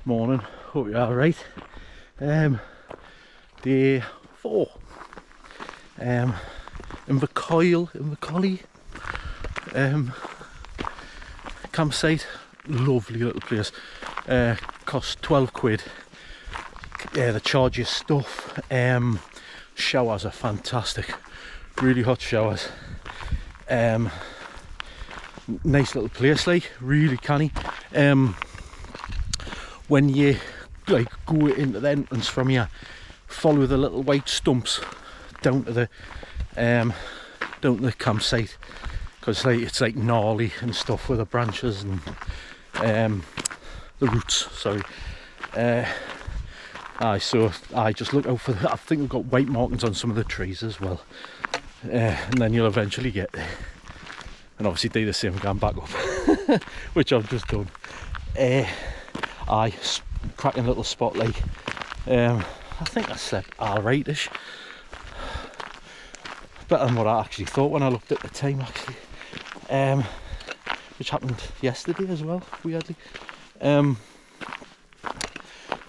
Morning, hope you're alright. Day 4. Inver Coille, campsite, lovely little place. Cost 12 quid. They charge you stuff. Showers are fantastic, really hot showers. Nice little place, like really canny. When you like go into the entrance from here, follow the little white stumps down to the campsite, because like it's like gnarly and stuff with the branches and the roots. Sorry. So I just look out for I think we've got white markings on some of the trees as well, and then you'll eventually get there, and obviously do the same going back up, which I've just done. Cracking little spot, like I think I slept alright-ish, better than what I actually thought when I looked at the time, actually, which happened yesterday as well, weirdly.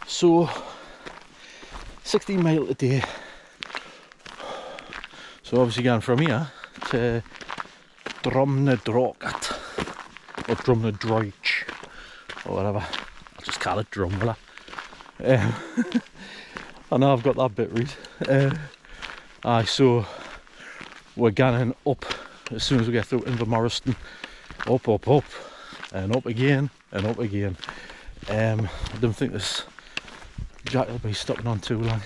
So 16 miles a day, so obviously going from here to Drumnadrochit or Drumnadrochit or whatever. Just call it Drum, will I? I know I've got that bit right. So we're going up as soon as we get through Inverness, up, and up again, and up again. I don't think this jack will be stopping on too long.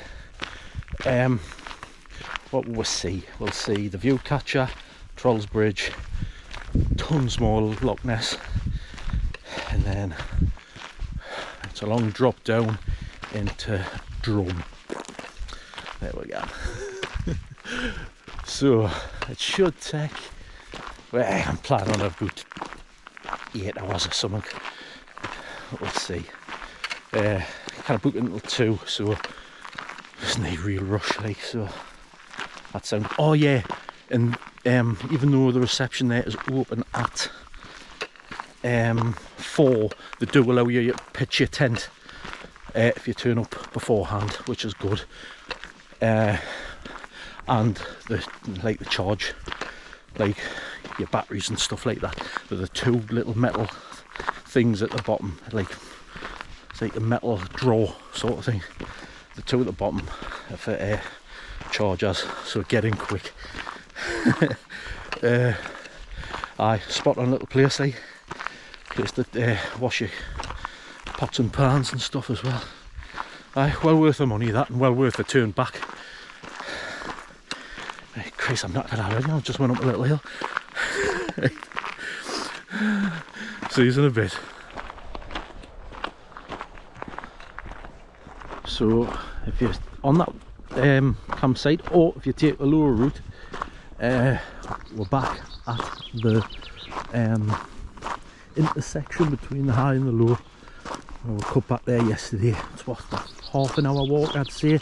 What will we see? We'll see the viewcatcher, Trolls Bridge, tons more Loch Ness, and then it's a long drop down into Drum. There we go. So it should take, well, I'm planning on about 8 hours or something. We'll see. Kind of booked until 2, so there's no real rush, like, so that sounds. Oh yeah, and even though the reception there is open at 4, they do allow you to pitch your tent if you turn up beforehand, which is good. And the charge, like your batteries and stuff like that. There's the 2 little metal things at the bottom, like it's like a metal drawer sort of thing. The 2 at the bottom for chargers, so get in quick. I spot on a little place, like place that wash your pots and pans and stuff as well. Well worth the money, that, and well worth the turn back. Christ, I'm not that already. I just went up a little hill. See you in a bit. So if you're on that campsite, or if you take a lower route, we're back at the intersection between the high and the low. We cut back there yesterday. It's what, half an hour walk, I'd say.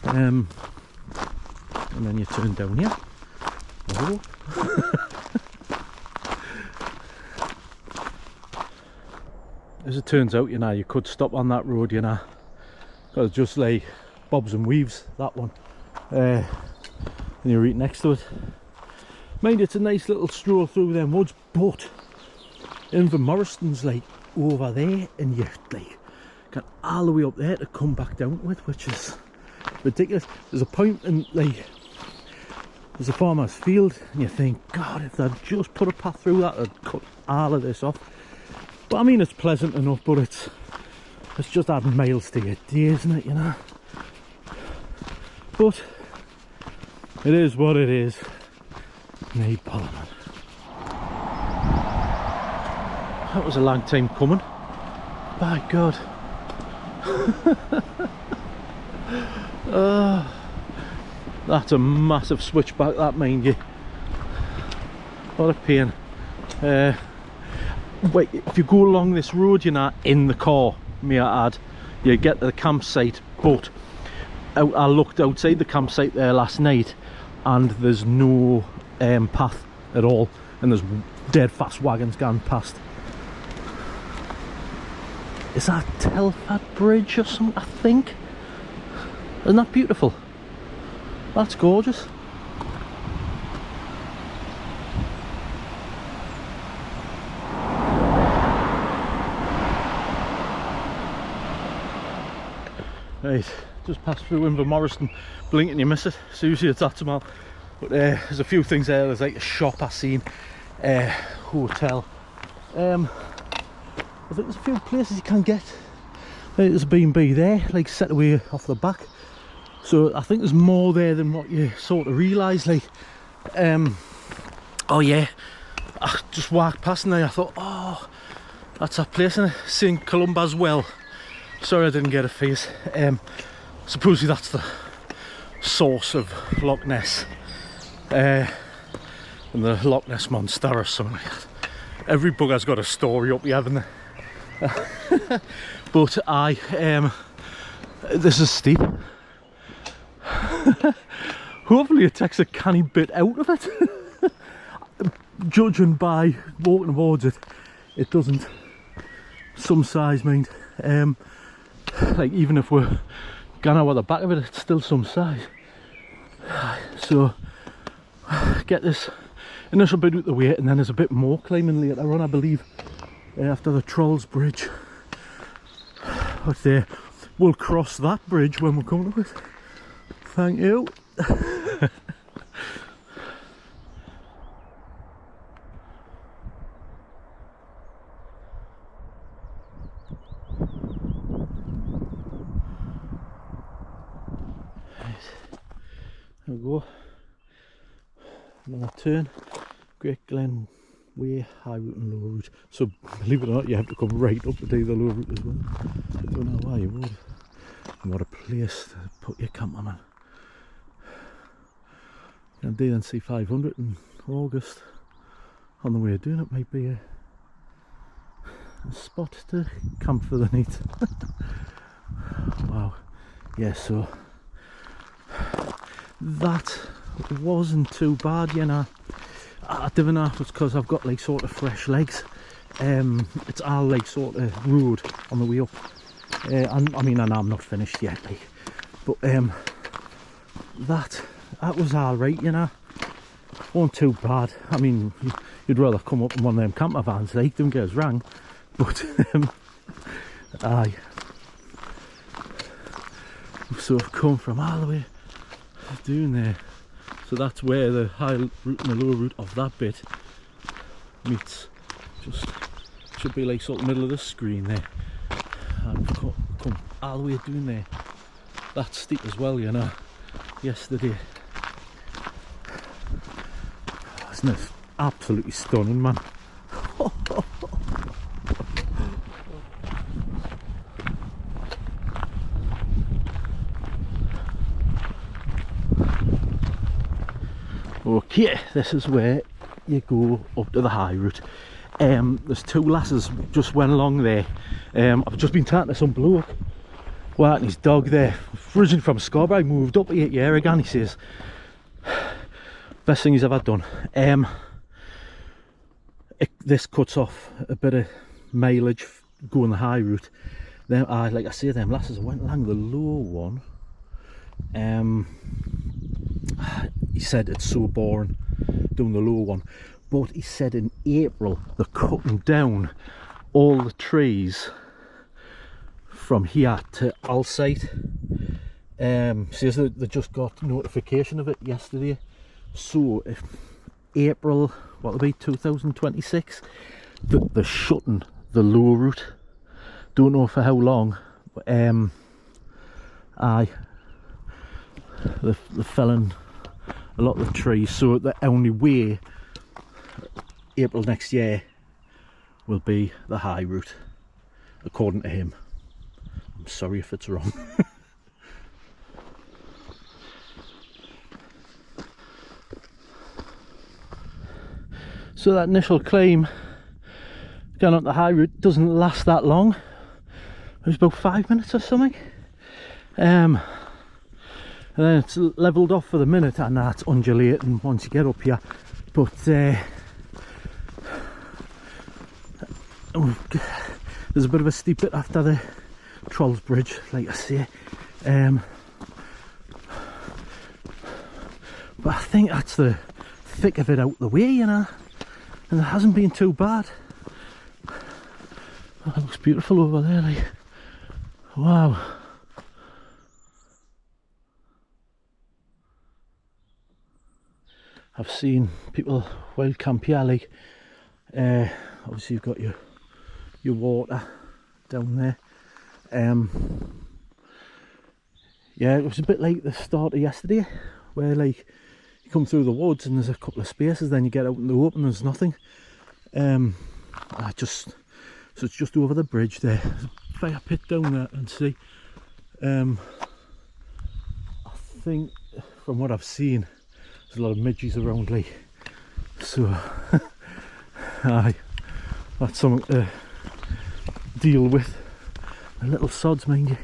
And then you turn down here. Oh. As it turns out, you know, you could stop on that road, you know, because just like bobs and weaves, that one, and you're right next to it. Mind you, it's a nice little stroll through them woods, but Inverness like over there, and you like got all the way up there to come back down with, which is ridiculous. There's a point in, like, there's a farmer's field, and you think, God, if they'd just put a path through that, they'd cut all of this off. But I mean, it's pleasant enough, but it's just adding miles to your day, isn't it, you know? But it is what it is. Nay, Parliament. That was a long time coming. By God. That's a massive switchback, that, mind you. What a pain. Wait, if you go along this road, you're not in the car, may I add, you get to the campsite, but I looked outside the campsite there last night and there's no path at all, and there's dead fast wagons going past. is that Telford Bridge or something, I think. Isn't that beautiful? That's gorgeous. Right, just passed through Inverness and blink and you miss it. So usually it's that tomorrow. But there's a few things there. There's like a shop I seen, hotel. I think there's a few places you can get. There's a B&B there, like set away off the back. So I think there's more there than what you sort of realise. Like, oh yeah, I just walked past and there I thought, oh, that's that place in St Columba's Well. Sorry I didn't get a face. Supposedly that's the source of Loch Ness. And the Loch Ness Monster or something like that. Every bugger's got a story up here, haven't they? But this is steep. Hopefully it takes a canny bit out of it. Judging by walking towards it, it doesn't. Some size, mind. Like even if we're gone over the back of it, it's still some size. So get this initial bit out the way, and then there's a bit more climbing later on, I believe, after the Trolls Bridge. But we'll cross that bridge when we come to it. Thank you. There we go. Another turn. Great Glen Way, high route and low route. So believe it or not, you have to come right up to do the low route as well. I don't know why you would. And what a place to put your camper, man. You can do and see 500 in August. On the way of doing it might be a spot to camp for the night. Wow. Yeah, so that wasn't too bad, you know. I don't know if it's because I've got like sort of fresh legs. It's all like sort of road on the way up. I mean, I know I'm not finished yet, like, but that was all right, you know. Wasn't too bad. I mean, you'd rather come up in one of them camper vans, like, don't get us wrong, but aye. So I've come from all the way doing there. So that's where the high route and the low route of that bit meets. Just should be like sort of middle of the screen there. And we've come all the way doing there. That's steep as well, you know. Yesterday. Oh, isn't it absolutely stunning, man? Okay, this is where you go up to the high route. There's two lasses just went along there. I've just been talking to some bloke walking his dog there, originally from Scarborough, moved up 8 years ago, and he says best thing he's ever done. This cuts off a bit of mileage going the high route. Then like I say, them lasses went along the low one. He said it's so boring doing the low one, but he said in April they're cutting down all the trees from here to Alsite. Says that they just got notification of it yesterday. So if April, what'll be 2026, they're shutting the low route. Don't know for how long, but aye, they're felling a lot of the trees, so the only way April next year will be the high route, according to him. I'm sorry if it's wrong. So that initial climb going up the high route doesn't last that long. It was about 5 minutes or something. And then it's levelled off for the minute, and that's undulating once you get up here. But There's a bit of a steep bit after the Trolls Bridge, like I say. But I think that's the thick of it out the way, you know, and it hasn't been too bad. Oh, it looks beautiful over there, like, wow. I've seen people wild camp here, like, obviously you've got your water down there. Yeah, it was a bit like the start of yesterday, where like you come through the woods and there's a couple of spaces, then you get out in the open, there's nothing. So it's just over the bridge there. There's a fire pit down there and see. I think from what I've seen, there's a lot of midges around, like, so aye, that's something to deal with. The little sods, mind you.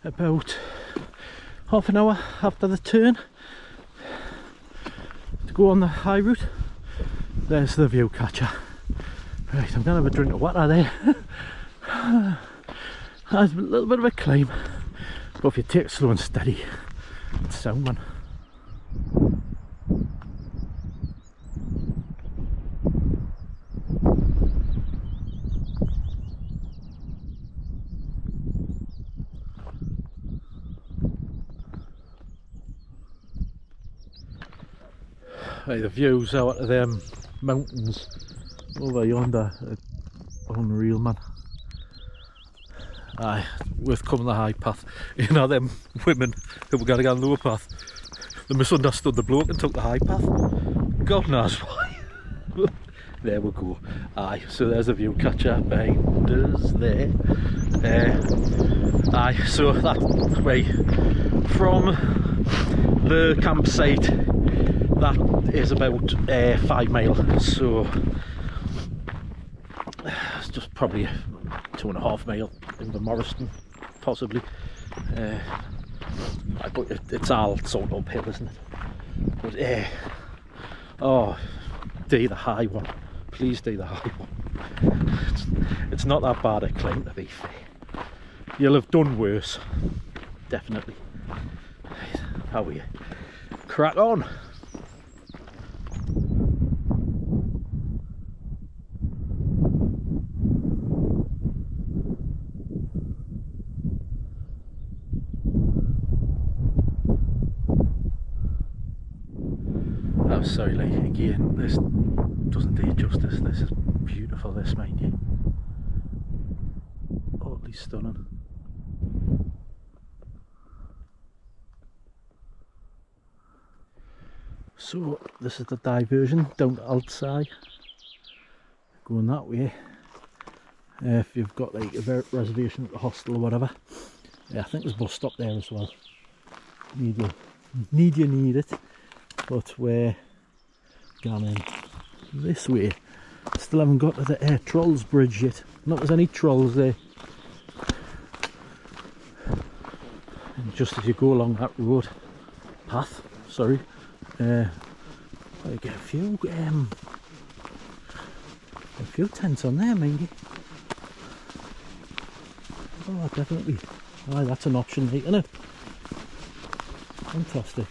About half an hour after the turn to go on the high route, there's the view catcher. Right, I'm gonna have a drink of water there. That's a little bit of a climb, but if you take it slow and steady, it's sound, man. Right, the views out of them mountains over yonder are unreal, man. Aye, worth coming the high path. You know, them women who were going to go on the lower path, they misunderstood the bloke and took the high path. God knows why. There we go. Aye, so there's a view catcher behind us there. Aye, so that way from the campsite, that is about 5 miles, so it's just probably 2.5 miles into Morriston, possibly. But it's all sort of uphill, isn't it? But oh, do the high one, please do the high one. It's not that bad a climb, to be fair. You'll have done worse, definitely. How are you? Crack on. Oh, sorry, like, again, this doesn't do it justice. This is beautiful, this, mind you. Utterly stunning. So this is the diversion down to outside, going that way. If you've got like a reservation at the hostel or whatever, yeah, I think there's a bus stop there as well. Need it, but we're going in this way. Still haven't got to the Trolls Bridge yet. Not there's any trolls there. And just as you go along that road path, sorry. I get a few tents on there, mind you. Oh, definitely. Aye, that's an option, isn't it? Fantastic.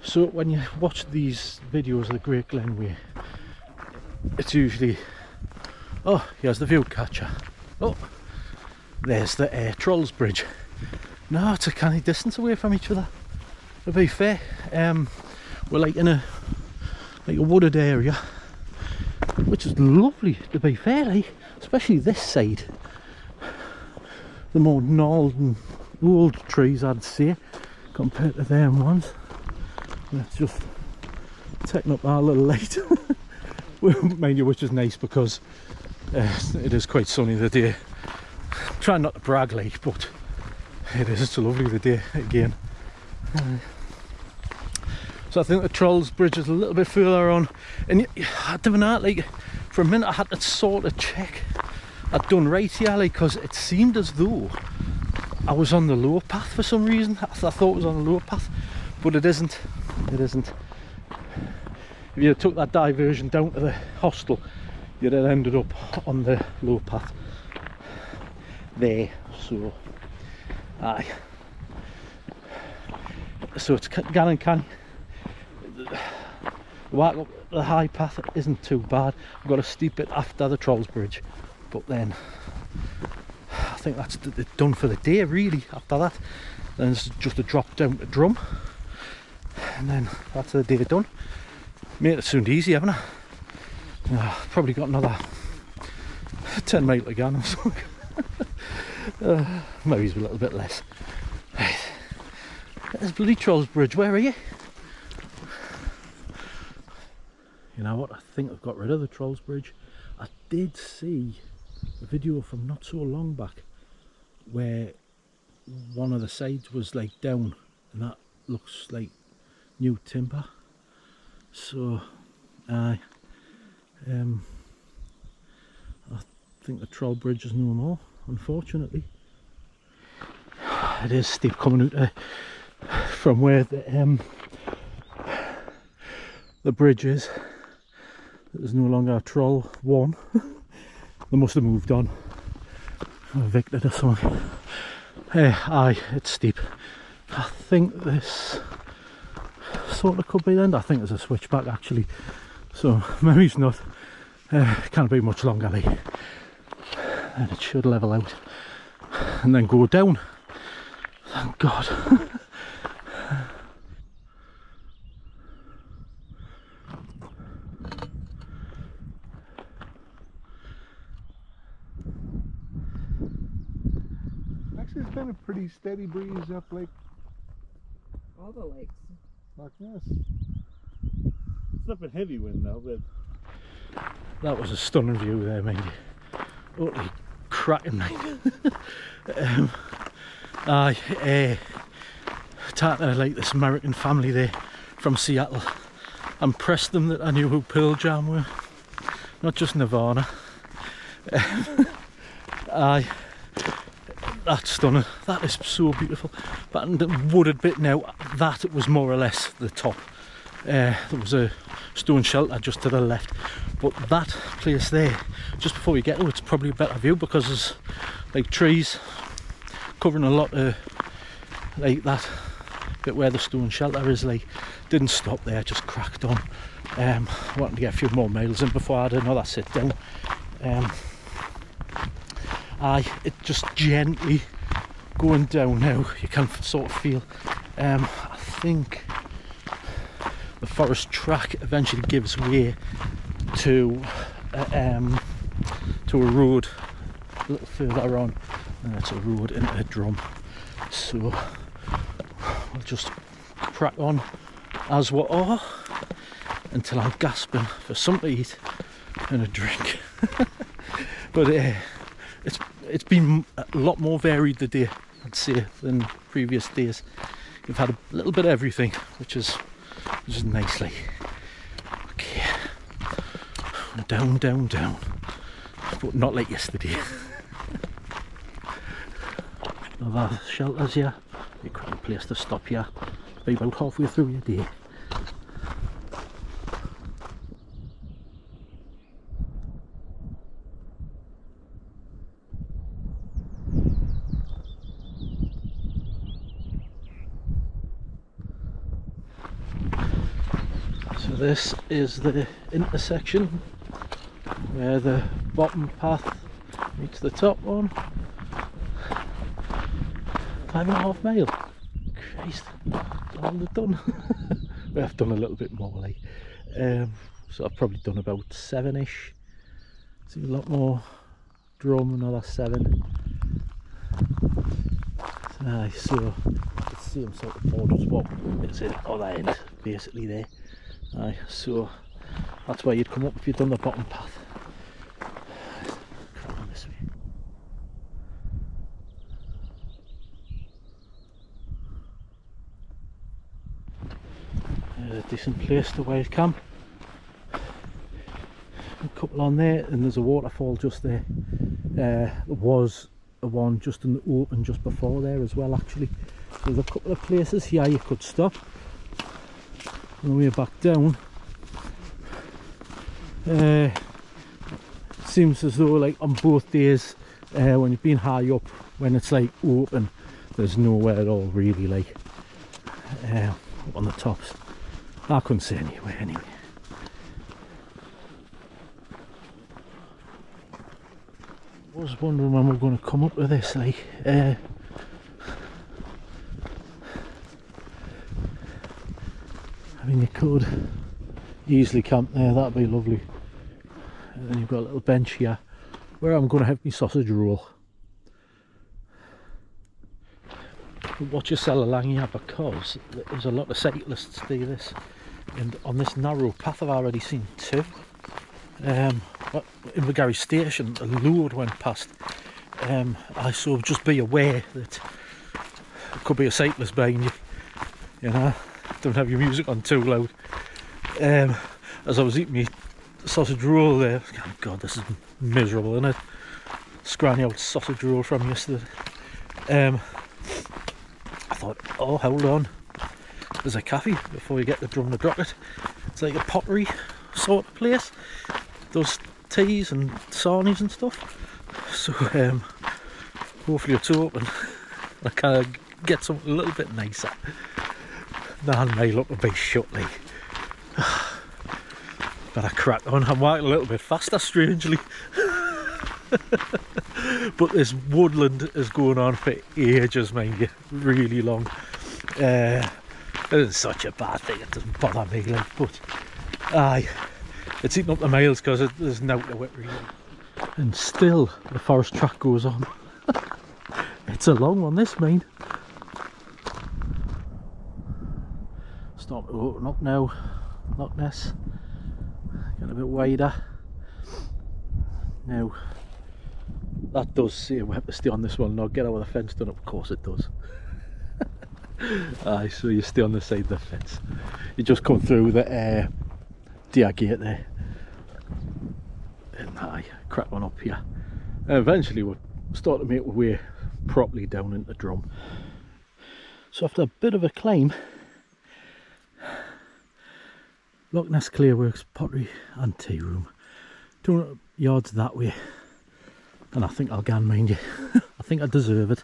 So when you watch these videos of the Great Glen Way, it's usually, oh, here's the view catcher. Oh, there's the Trolls Bridge. No, it's a canny distance away from each other. To be fair, we're like in a wooded area, which is lovely, to be fair, like, especially this side. The more gnarled and old trees, I'd say, compared to them ones. And it's just taking up our little light. Mind you, which is nice because it is quite sunny the day. Trying not to brag, like, but it is. It's a lovely the day again. So I think the Trolls Bridge is a little bit further on, and I don't know, like, for a minute I had to sort of check I'd done right here, like, because it seemed as though I was on the lower path for some reason. I thought it was on the lower path, but it isn't. It isn't. If you took that diversion down to the hostel, you'd have ended up on the lower path there. So, aye. So it's Glen Canyon. The high path isn't too bad. I've got a steep bit after the Trolls Bridge, but then I think that's done for the day really. After that, then it's just a drop down to Drum, and then that's the day done. Made it sound easy, haven't I? Probably got another 10 mile to go or something. Maybe it's a little bit less. Right. There's bloody Trolls Bridge, where are you? You know what, I think I've got rid of the Trolls Bridge. I did see a video from not so long back where one of the sides was like down, and that looks like new timber. So I think the Troll Bridge is no more, unfortunately. It is steep coming out from where the bridge is. There's no longer a Troll 1. They must have moved on, evicted or something. Aye, it's steep. I think this sort of could be the end. I think there's a switchback actually, so maybe it's not. Can't be much longer, like. And it should level out and then go down. Thank God. Actually, it's been a pretty steady breeze up like all the lakes. Loch Ness. It's not been heavy wind though, but that was a stunning view there, mind you. Holy cracking night. Talking to like this American family there from Seattle. I impressed them that I knew who Pearl Jam were, not just Nirvana. Aye. That's stunning. That is so beautiful. But the wooded bit now, that was more or less the top. There was a stone shelter just to the left. But that place there, just before you get to it, it's probably a better view because there's like trees covering a lot of like that bit where the stone shelter is. Like, didn't stop there, just cracked on. Wanted to get a few more miles in before I had another sit down. It just gently going down now. You can sort of feel. I think the forest track eventually gives way to a road a little further on, and it's a road into a Drum. So we'll just crack on as we are until I'm gasping for something to eat and a drink. But it's been a lot more varied the day, I'd say, than previous days. You've had a little bit of everything, which is nicely. Okay, down, down, down, but not like yesterday. Another shelters here. Be quite a place to stop here. Be about halfway through your day. This is the intersection where the bottom path meets the top one. 5.5 miles. Christ, that's all I've done. We have done a little bit more, like. So I've probably done about 7-ish. See a lot more Drum, another 7. Aye, so the same sort of borders what is it other end basically there. Aye, so that's where you'd come up if you'd done the bottom path. Come on this way. There's a decent place to wild camp. A couple on there, and there's a waterfall just there. There was the one just in the open just before there as well actually. There's a couple of places here you could stop. On the way back down, seems as though like on both days when you've been high up, when it's like open, there's nowhere at all really like up on the tops. I couldn't see anywhere anyway. I was wondering when we're going to come up with this, like I mean, you could easily camp there, that'd be lovely. And then you've got a little bench here where I'm going to have my sausage roll. But watch yourself along here, because there's a lot of cyclists do this, and on this narrow path I've already seen two. In the garage station, a load went past. I so just be aware that there could be a cyclist behind you. You know, don't have your music on too loud. As I was eating my sausage roll there, oh God, this is miserable, isn't it? Scranny old sausage roll from yesterday. I thought, oh, hold on, there's a cafe before you get to Drumnadrochit. It's like a pottery sort of place. Does teas and sarnies and stuff. So hopefully it's open. I can get something a little bit nicer. Nah, may look to be shut, like. Better crack on. I'm walking a little bit faster, strangely. But this woodland is going on for ages, mind you, really long. It isn't such a bad thing, it doesn't bother me, like, but aye, it's eating up the miles because there's no to it really. And still the forest track goes on. It's a long one, this, mind. Starting to open up now. Loch Ness getting a bit wider now. That does say we have to stay on this one, not get over the fence done. Of course it does. Aye, so you stay on the side of the fence. You just come through the deer gate there, and aye, crack one up here. And eventually we'll start to make our way properly down into Drum. So after a bit of a climb, Loch Ness Clearworks, pottery and tea room. 200 yards that way. And I think I'll go, mind you. I think I deserve it.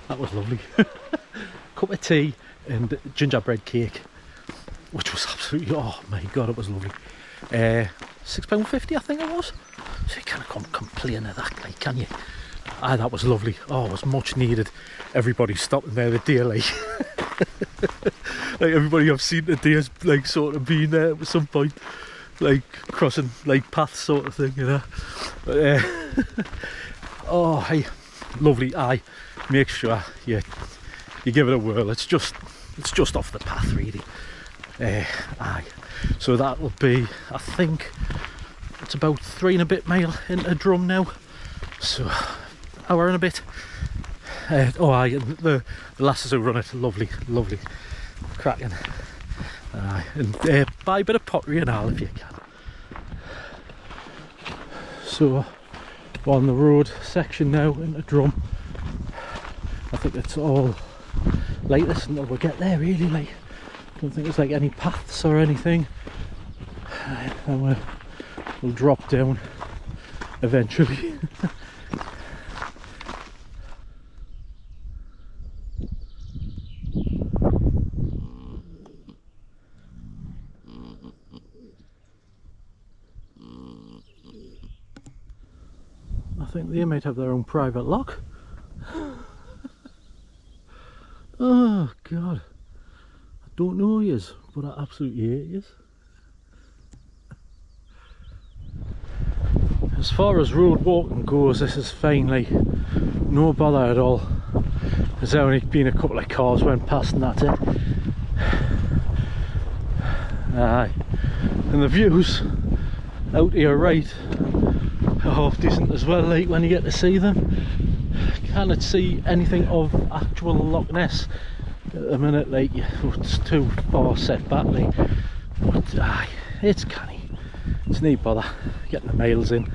That was lovely. Cup of tea and gingerbread cake, which was absolutely, oh my God, it was lovely. £6.50 I think it was. So you can't complain of that, like, can you? Aye, that was lovely. Oh, it was much needed. Everybody stopping there today, like. Like everybody I've seen today has like sort of been there at some point, like crossing like paths sort of thing, you know. But oh, hey, lovely. Aye, make sure you give it a whirl. It's just off the path really. Aye, so that will be, I think it's about 3 and a bit mile into Drum now, so hour and a bit. Oh aye, the lasses who run it, lovely, cracking. And buy a bit of pottery and all if you can. So we're on the road section now into Drum. I think it's all like this until we get there really, like. I don't think there's like any paths or anything. And we'll drop down eventually. I think they might have their own private lock. Oh God, I don't know who he is, but I absolutely hate he is. As far as road walking goes, this is fine, like no bother at all. There's only been a couple of cars went past and that's it. Aye, and the views out to your right are half decent as well, like when you get to see them. Cannot see anything of actual Loch Ness at the minute, like it's too far set back, like. But aye, it's canny. It's neat bother getting the mails in.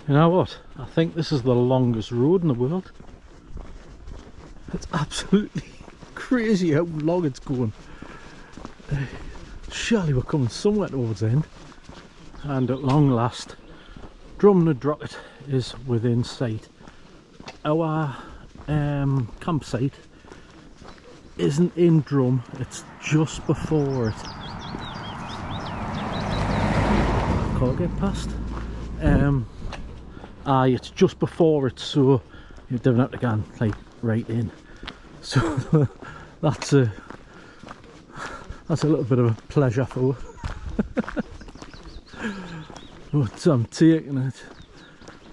You know what? I think this is the longest road in the world. It's absolutely crazy how long it's going. Surely we're coming somewhere towards the end. And at long last, Drumnadrochit is within sight. Our campsite isn't in Drum, it's just before it. Can't get past. It's just before it, so you don't have to go like right in. So that's a little bit of a pleasure for but I'm taking it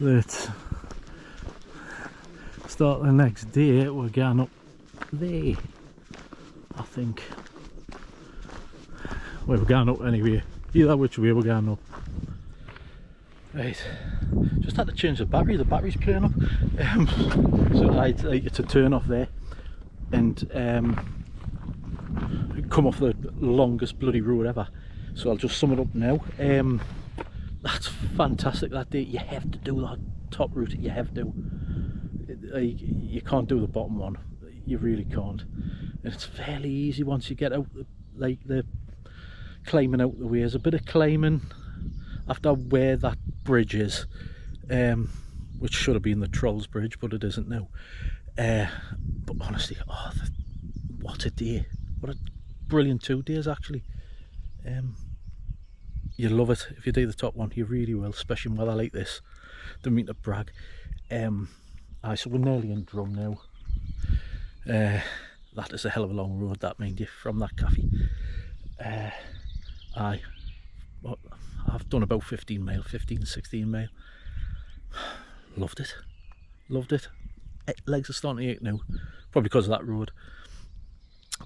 that start the next day we're going up there, I think. Well, we're going up anyway, either which way we're going up. Right, just had to change the battery's playing up. So I'd like it to turn off there and come off the longest bloody road ever. So I'll just sum it up now. That's fantastic that day. You have to do that top route, you have to. You can't do the bottom one, you really can't. And it's fairly easy once you get out, like the climbing out the way. There's a bit of climbing after where that bridge is, which should have been the Trolls Bridge, but it isn't now. But honestly, what a day! What a brilliant 2 days actually. You love it if you do the top one, you really will, especially in weather like this. Don't mean to brag. So we're nearly in Drum now. That is a hell of a long road, that, mind you, from that cafe. I've done about 15, 16 mile. Loved it. Legs are starting to ache now, probably because of that road.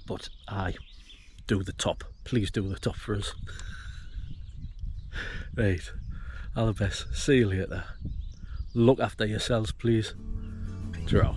But do the top. Please do the top for us. Right, all the best. See you later. Look after yourselves, please. Ciao.